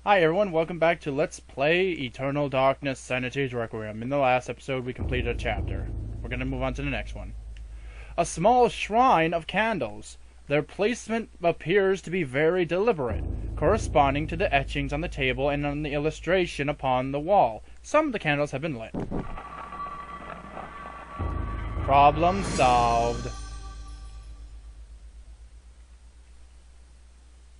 Hi everyone, welcome back to Let's Play Eternal Darkness Sanity's Requiem. In the last episode we completed a chapter. We're going to move on to the next one. A small shrine of candles. Their placement appears to be very deliberate, corresponding to the etchings on the table and on the illustration upon the wall. Some of the candles have been lit. Problem solved.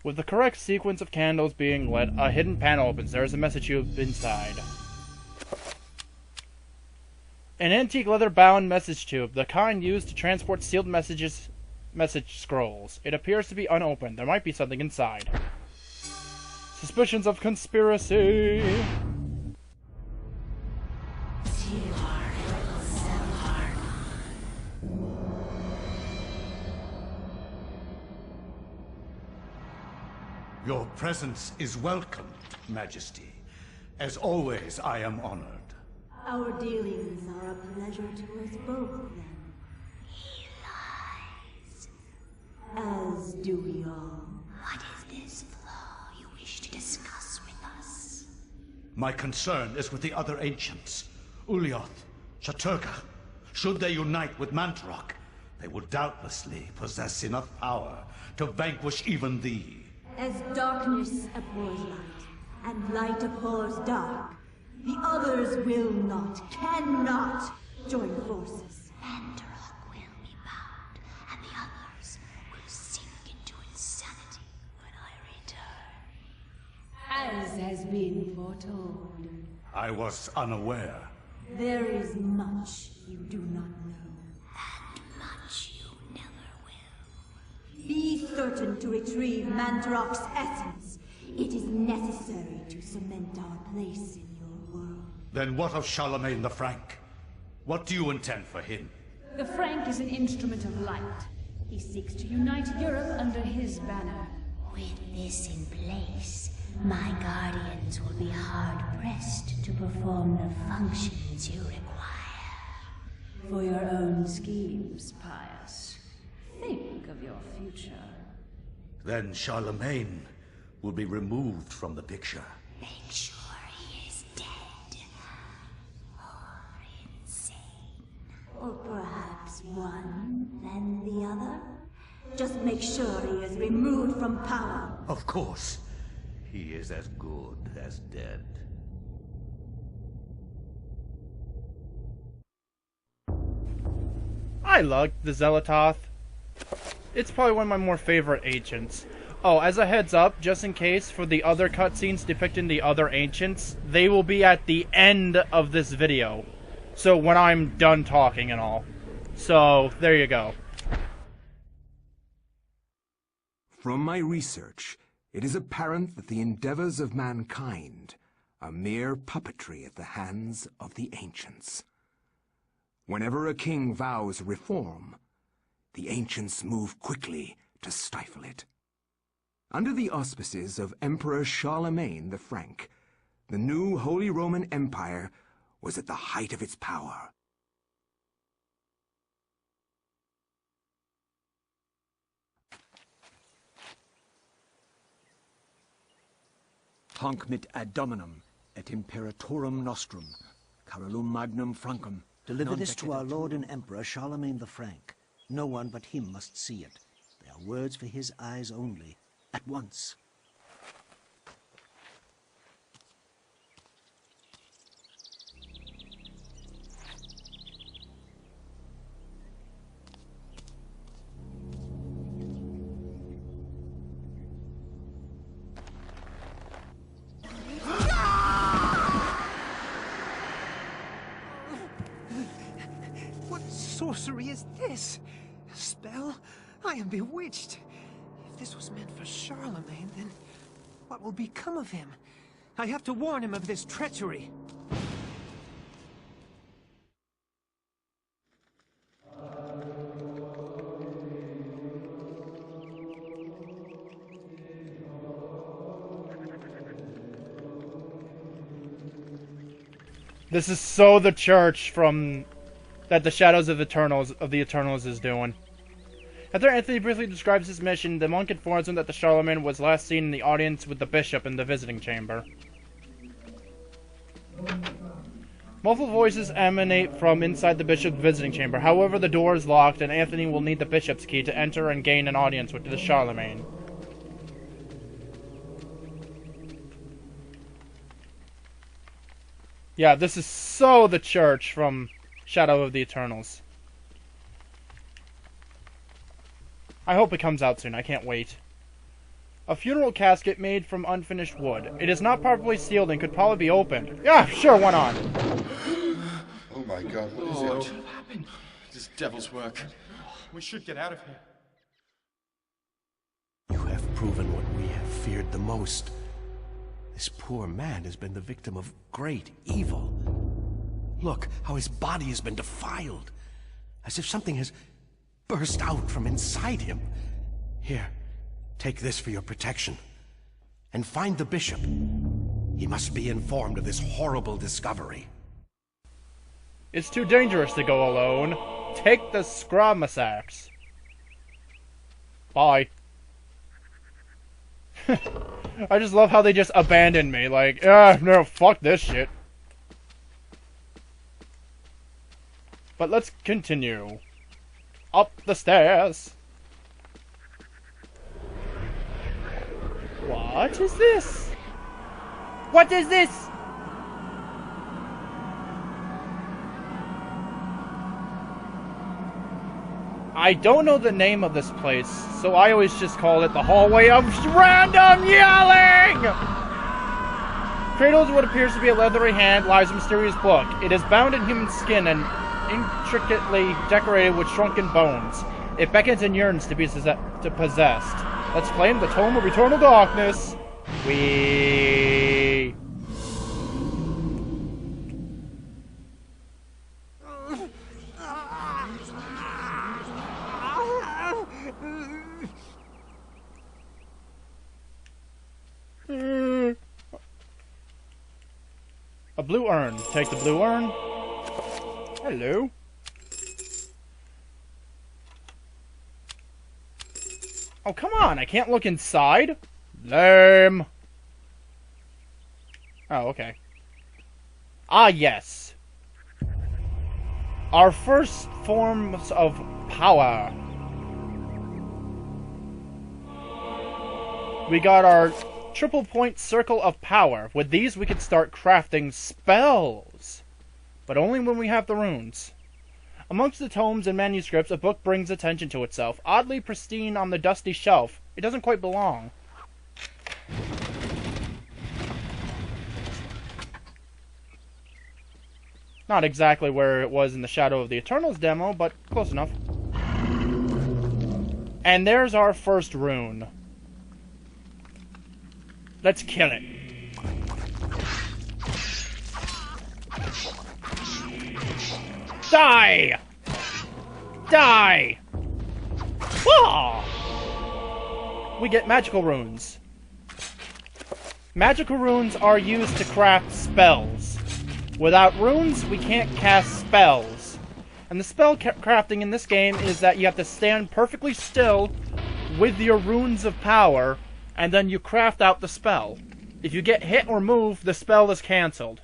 With the correct sequence of candles being lit, a hidden panel opens. There is a message tube inside. An antique leather-bound message tube, the kind used to transport sealed message scrolls. It appears to be unopened. There might be something inside. Suspicions of conspiracy. Your presence is welcome, Majesty. As always, I am honored. Our dealings are a pleasure to us both, then. He lies. As do we all. What is this flaw you wish to discuss with us? My concern is with the other ancients. Ulyaoth, Shaturga. Should they unite with Mantarok, they will doubtlessly possess enough power to vanquish even thee. As darkness abhors light, and light abhors dark, the others will not, cannot join forces. Mantarok will be bound, and the others will sink into insanity when I return. As has been foretold. I was unaware. There is much you do not know. And much you never will. Be certain to retrieve Mantarok's essence. It is necessary to cement our place in your world. Then what of Charlemagne the Frank? What do you intend for him? The Frank is an instrument of light. He seeks to unite Europe under his banner. With this in place, my guardians will be hard-pressed to perform the functions you require. For your own schemes, Pius. Think of your future. Then Charlemagne will be removed from the picture. Make sure he is dead. Or insane. Or perhaps one, then the other? Just make sure he is removed from power. Of course. He is as good as dead. I like the Zelatoth. It's probably one of my more favorite ancients. Oh, as a heads up, just in case, for the other cutscenes depicting the other ancients, they will be at the end of this video. So when I'm done talking and all. So, there you go. From my research, it is apparent that the endeavors of mankind are mere puppetry at the hands of the ancients. Whenever a king vows reform, the ancients move quickly to stifle it. Under the auspices of Emperor Charlemagne the Frank, the new Holy Roman Empire was at the height of its power. Hanc mit ad dominum et imperatorum nostrum, carolum magnum francum. Deliver this to our Lord and Emperor Charlemagne the Frank. No one but him must see it. They are words for his eyes only. At once. What sorcery is this? A spell? I am bewitched. If this was meant for Charlemagne, then what will become of him? I have to warn him of this treachery. This is so the church from that the Shadows of the Eternals is doing. After Anthony briefly describes his mission, the monk informs him that the Charlemagne was last seen in the audience with the bishop in the visiting chamber. Muffled voices emanate from inside the bishop's visiting chamber. However, the door is locked, and Anthony will need the bishop's key to enter and gain an audience with the Charlemagne. Yeah, this is so the church from Shadow of the Eternals. I hope it comes out soon. I can't wait. A funeral casket made from unfinished wood. It is not properly sealed and could probably be opened. Yeah, sure, why not? Oh my god, what is it? What happened? This devil's work. We should get out of here. You have proven what we have feared the most. This poor man has been the victim of great evil. Look how his body has been defiled, as if something has burst out from inside him. Here, take this for your protection. And find the bishop. He must be informed of this horrible discovery. It's too dangerous to go alone. Take the Scramasax. Bye. I just love how they just abandoned me. Like, no, fuck this shit. But let's continue. Up the stairs. What is this? What is this? I don't know the name of this place, so I always just call it the hallway of random yelling! Cradled what appears to be a leathery hand lies a mysterious book. It is bound in human skin and intricately decorated with shrunken bones. It beckons and yearns to be possessed. Let's claim the Tome of Eternal Darkness. We. A blue urn. Take the blue urn. Hello. Oh, come on. I can't look inside. Lame. Oh, okay. Ah, yes. Our first forms of power. We got our triple point circle of power. With these, we could start crafting spells. But only when we have the runes. Amongst the tomes and manuscripts, a book brings attention to itself. Oddly pristine on the dusty shelf. It doesn't quite belong. Not exactly where it was in the Shadow of the Eternals demo, but close enough. And there's our first rune. Let's kill it. Die! Die! Ah! We get magical runes. Magical runes are used to craft spells. Without runes, we can't cast spells. And the spell crafting in this game is that you have to stand perfectly still with your runes of power, and then you craft out the spell. If you get hit or move, the spell is cancelled.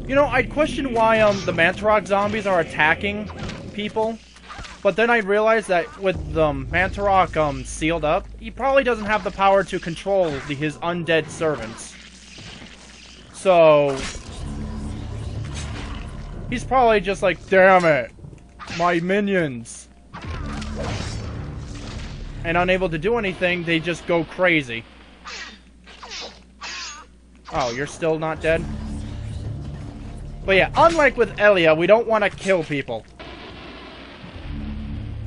You know, I'd question why the Mantarok zombies are attacking people, but then I realized that with the Mantarok sealed up, he probably doesn't have the power to control his undead servants. So he's probably just like, damn it, my minions. And unable to do anything, they just go crazy. Oh, you're still not dead? But yeah, unlike with Elia, we don't want to kill people.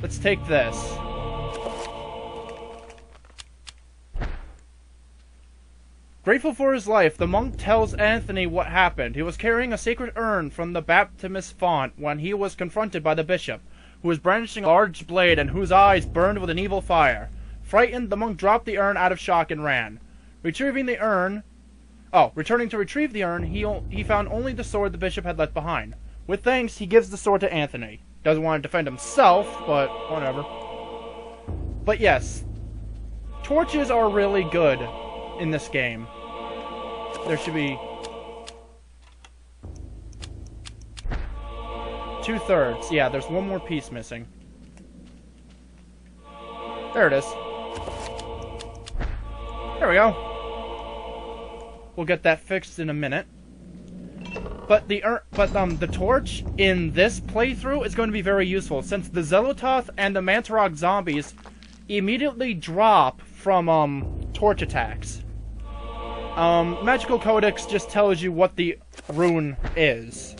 Let's take this. Grateful for his life, the monk tells Anthony what happened. He was carrying a sacred urn from the baptismal font when he was confronted by the bishop, who was brandishing a large blade and whose eyes burned with an evil fire. Frightened, the monk dropped the urn out of shock and ran. Returning to retrieve the urn, he found only the sword the bishop had left behind. With thanks, he gives the sword to Anthony. Doesn't want to defend himself, but whatever. But yes, torches are really good in this game. There should be 2/3. Yeah, there's one more piece missing. There it is. There we go. We'll get that fixed in a minute. But the torch in this playthrough is going to be very useful, since the Xelototh and the Mantarok zombies immediately drop from torch attacks. Magical Codex just tells you what the rune is,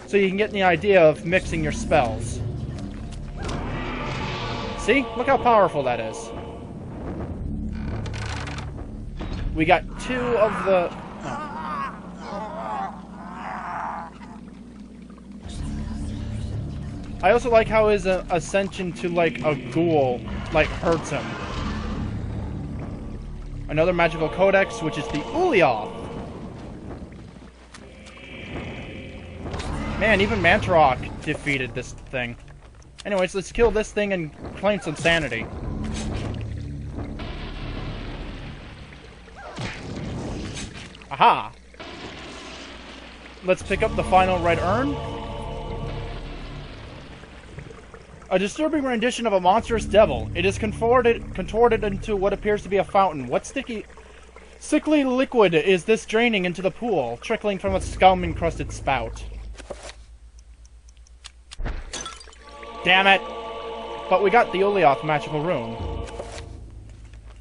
so you can get the idea of mixing your spells. See? Look how powerful that is. We got 2 of the... I also like how his ascension to, like, a ghoul, like, hurts him. Another magical codex, which is the Ulioth. Man, even Mantarok defeated this thing. Anyways, let's kill this thing and claim some sanity. Aha! Let's pick up the final red urn. A disturbing rendition of a monstrous devil. It is contorted into what appears to be a fountain. What sickly liquid is this draining into the pool, trickling from a scum-encrusted spout? Damn it! But we got the Ulioth magical rune.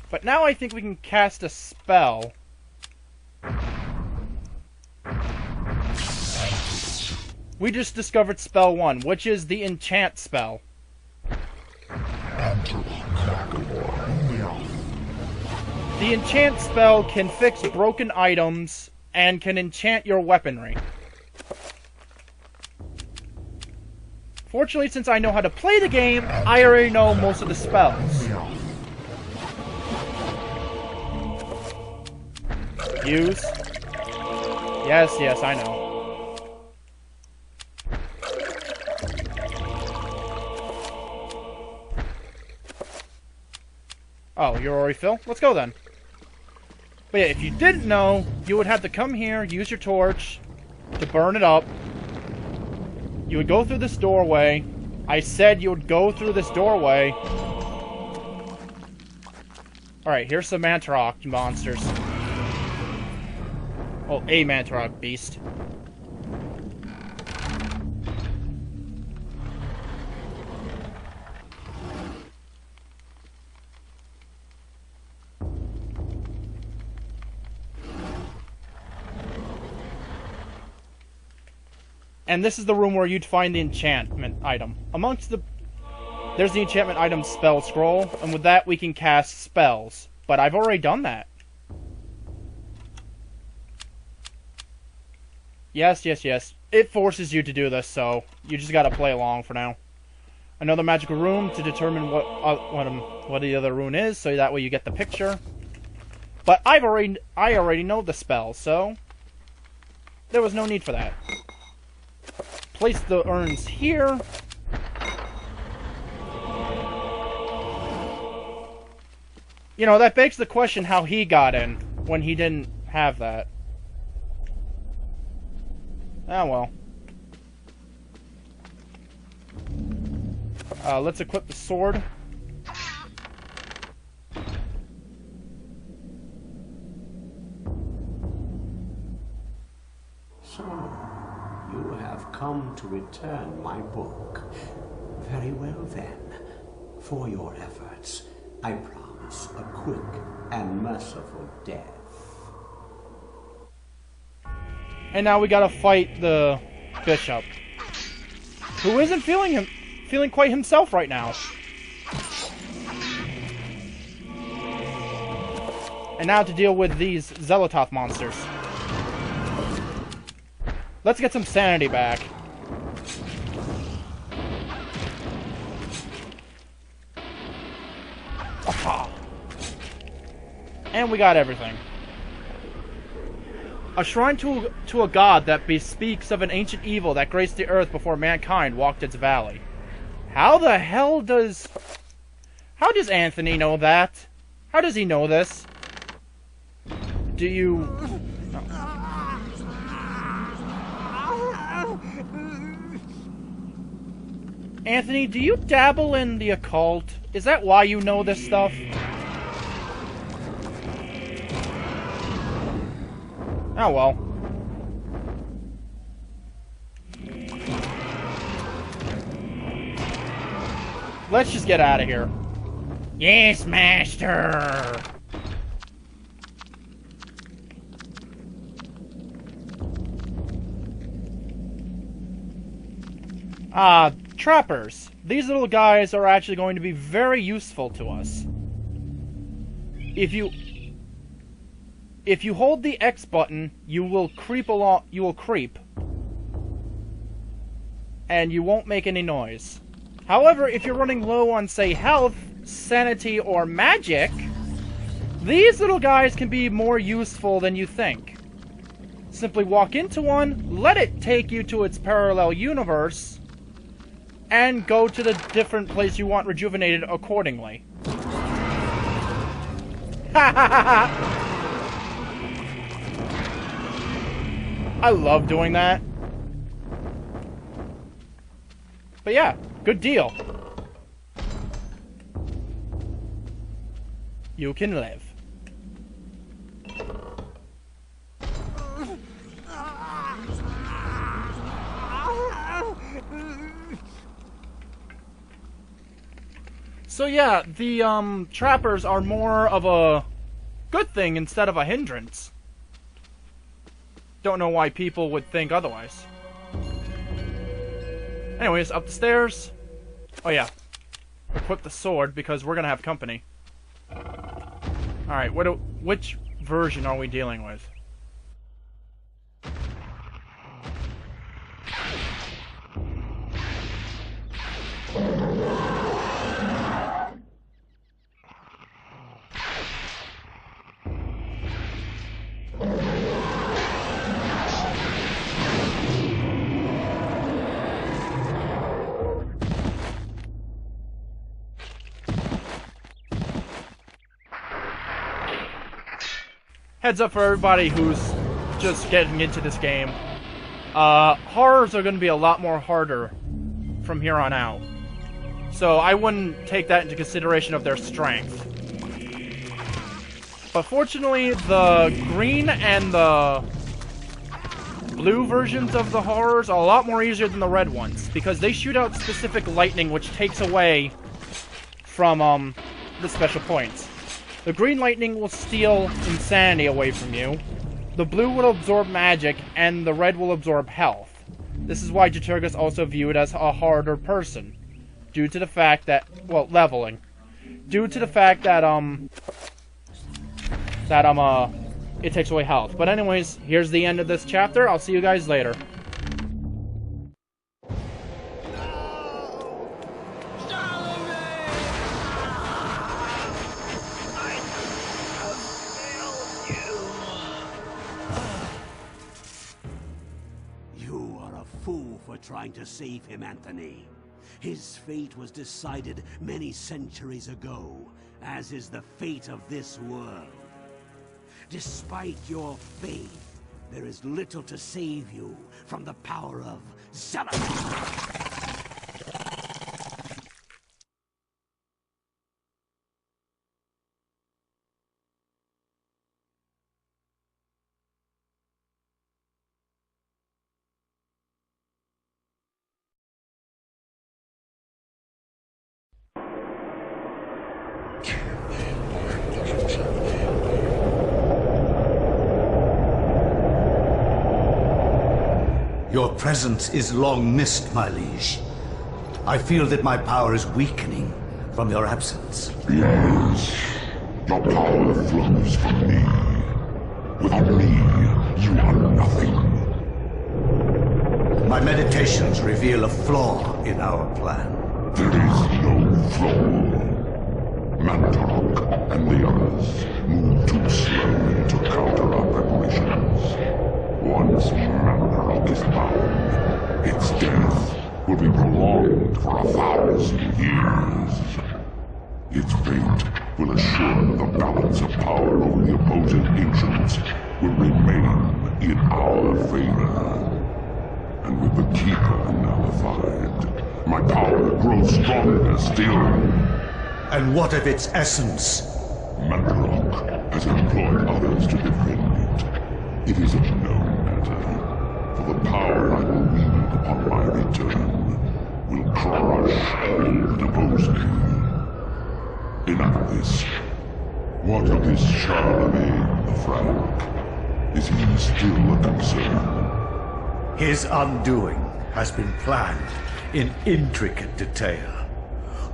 But now I think we can cast a spell. We just discovered spell 1, which is the enchant spell. The enchant spell can fix broken items and can enchant your weaponry. Fortunately, since I know how to play the game, I already know most of the spells. Use. Yes, I know. Oh, you're already Phil? Let's go then. But yeah, if you didn't know, you would have to come here, use your torch to burn it up. You would go through this doorway. I said you would go through this doorway. Alright, here's some Mantarok monsters. Oh, a Mantarok beast. And this is the room where you'd find the enchantment item. There's the enchantment item spell scroll, and with that we can cast spells. But I've already done that. Yes. It forces you to do this, so you just gotta play along for now. Another magical room to determine what the other rune is, so that way you get the picture. But I already know the spell, so there was no need for that. Place the urns here. You know, that begs the question how he got in when he didn't have that. Ah, well. Let's equip the sword. So, you have come to return my book. Very well then. For your efforts, I promise a quick and merciful death. And now we gotta fight the bishop, who isn't feeling quite himself right now. And now to deal with these Zelototh monsters. Let's get some sanity back. Aha. And we got everything. A shrine to a god that bespeaks of an ancient evil that graced the earth before mankind walked its valley. How the hell does... How does Anthony know that? How does he know this? Do you... No. Anthony, do you dabble in the occult? Is that why you know this stuff? Oh well. Let's just get out of here. Yes, master! Trappers. These little guys are actually going to be very useful to us. If you hold the X button, you will creep along, and you won't make any noise. However, if you're running low on, say, health, sanity, or magic, these little guys can be more useful than you think. Simply walk into one, let it take you to its parallel universe, and go to the different place you want rejuvenated accordingly. I love doing that. But yeah, good deal. You can live. So yeah, the trappers are more of a good thing instead of a hindrance. Don't know why people would think otherwise. Anyways, up the stairs. Oh yeah. Equip the sword because we're gonna have company. Alright, which version are we dealing with? Heads up for everybody who's just getting into this game. Horrors are going to be a lot more harder from here on out. So I wouldn't take that into consideration of their strength. But fortunately, the green and the blue versions of the horrors are a lot more easier than the red ones, because they shoot out specific lightning which takes away from the special points. The green lightning will steal insanity away from you, the blue will absorb magic, and the red will absorb health. This is why Jaturga is also viewed as a harder person, due to the fact that, well, leveling. Due to the fact that, it takes away health. But anyways, here's the end of this chapter. I'll see you guys later. Trying to save him, Anthony. His fate was decided many centuries ago, as is the fate of this world. Despite your faith, there is little to save you from the power of Zelototh. Your presence is long missed, my liege. I feel that my power is weakening from your absence. Yes. Your power flows from me. Without me, you are nothing. My meditations reveal a flaw in our plan. There is no flaw. Mantarok and the others move too slowly to counter our preparations. Once Mantarok is bound, its death will be prolonged for 1,000 years. Its fate will assure that the balance of power over the opposing ancients will remain in our favor. And with the Keeper nullified, my power grows stronger still. And what of its essence? Mantarok has employed others to defend it. It is of no matter, for the power I will wield upon my return will crush all that oppose me. Enough of this. What of this Charlemagne the Frank? Is he still a concern? His undoing has been planned in intricate detail.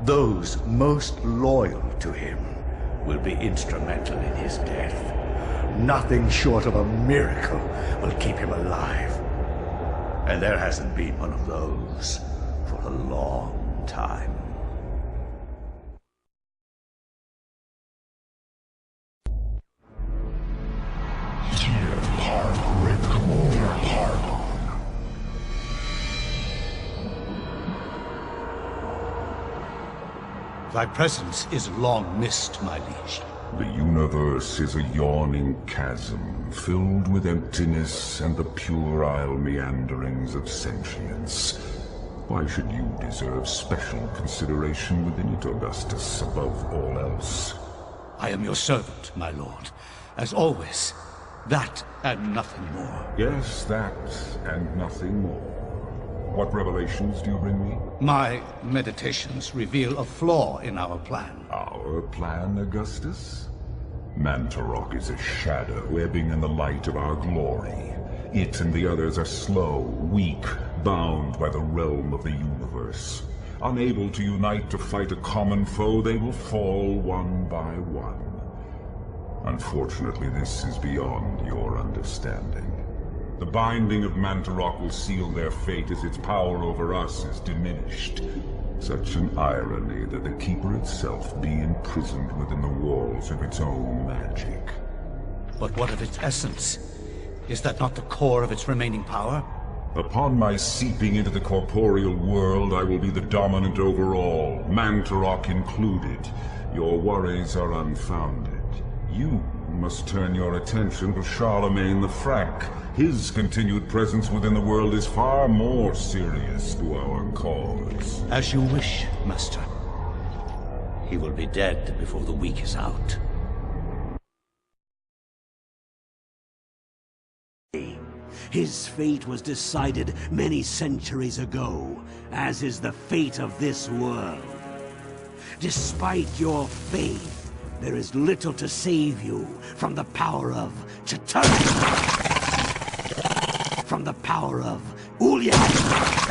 Those most loyal to him will be instrumental in his death. Nothing short of a miracle will keep him alive. And there hasn't been one of those for a long time. Tear part Rick, tear part. Thy presence is long missed, my liege. The universe is a yawning chasm, filled with emptiness and the puerile meanderings of sentience. Why should you deserve special consideration within it, Augustus, above all else? I am your servant, my lord. As always, that and nothing more. Yes, that and nothing more. What revelations do you bring me? My meditations reveal a flaw in our plan. Our plan, Augustus? Mantarok is a shadow ebbing in the light of our glory. It and the others are slow, weak, bound by the realm of the universe. Unable to unite to fight a common foe, they will fall one by one. Unfortunately, this is beyond your understanding. The binding of Mantarok will seal their fate as its power over us is diminished. Such an irony that the Keeper itself be imprisoned within the walls of its own magic. But what of its essence? Is that not the core of its remaining power? Upon my seeping into the corporeal world, I will be the dominant over all, Mantarok included. Your worries are unfounded. You must turn your attention to Charlemagne the Frank. His continued presence within the world is far more serious to our cause. As you wish, Master. He will be dead before the week is out. His fate was decided many centuries ago, as is the fate of this world. Despite your faith, there is little to save you from the power of Chaturanga, from the power of Ulya.